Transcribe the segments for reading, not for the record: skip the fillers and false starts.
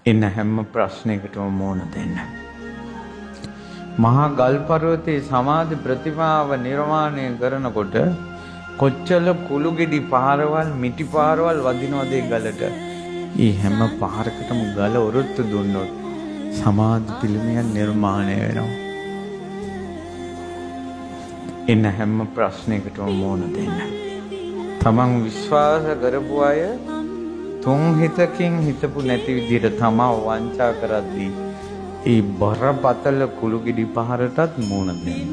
එන්න හැම ප්‍රශ්නයකටම මුහුණ දෙන්න. මහා ගල් පර්වතයේ සමාධි ප්‍රතිමාව නිර්මාණය කරනකොට කොච්චර කුළු ගෙඩි පාරවල් මිටි පාරවල් වදිනවද ඒ ගලට? ඒ හැම පාරකටම ගල ඔරොත්තු දුන්නොත් සමාධි පිළිමයක් නිර්මාණය වෙනවා. එන්න හැම ප්‍රශ්නයකටම මුහුණ දෙන්න. තමන් විශ්වාස කරපු අය තුන් හිතකින් හිතපු නැති විදිහට තමව වංචා කරද්දී ඒ බරපතල කුළු ගෙඩි පහරටත් මුහුණ දෙන්න.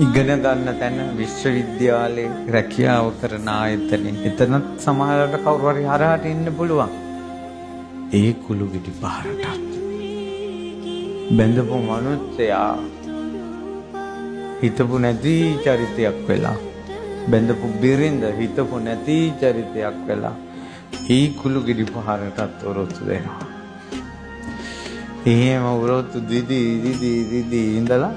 ඉගෙන ගන්න තැන විශ්වවිද්‍යාලේ රැකියාව කරන ආයතනේ එතනත් සමහරවිට කවුරු හරි හරහට ඉන්න පුළුවන්. ඒ කුළු ගෙඩි පහරටත් බැඳපු මනුස්සයා හිතපු නැති චරිතයක් වෙලා බැඳපු බිරිඳ හිතපු නැති චරිතයක් වෙලා ඒ කුළු ගෙඩි පහරටත් ඔරොත්තු දෙනවා. එහෙම ඔරොත්තු දිදී ඉඳලා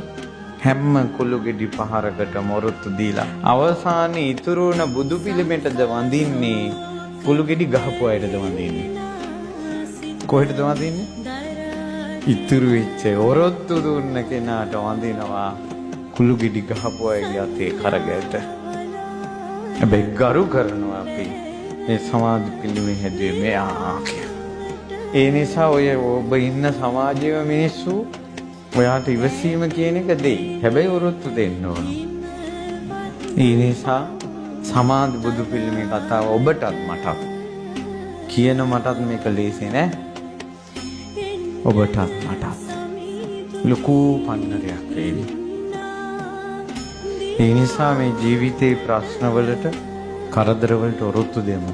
හැම කුළු ගෙඩි පහරකටම ඔරොත්තු දීලා අවසානයේ ඉතුරු වුණ බුදු පිළිමෙටද වඳින්නේ කුළු ගෙඩි ගහපු අයටද වඳින්නේ? කොහෙටද වඳින්නේ? ඉතුරු වෙච්ච ඔරොත්තු දුන්න කෙනාට වඳිනවා කුළු ගෙඩි ගහපු අයගේ අතේ කරගැට. හැබැයි ගරු කරනවා අපි මේ සමාධි පිළිමේ හැදුවේ මෙයා කියලා. ඒ නිසා ඔය ඔබ ඉන්න සමාජයේ මිනිස්සු ඔයාට ඉවසීම කියන එක දෙයි. හැබැයි ඔරොත්තු දෙන්න ඕන. ඒ නිසා සමාධි බුදු පිළිමේ කතාව ඔබටත් මටත් කියන මටත් මේක ලේසි නෑ. ඔබටත් මටත් ලොකු පන්නරයක් වේවි. ඒ නිසා මේ ජීවිතේ ප්‍රශ්නවලට කරදරවලට ඔරොත්තු දෙමු.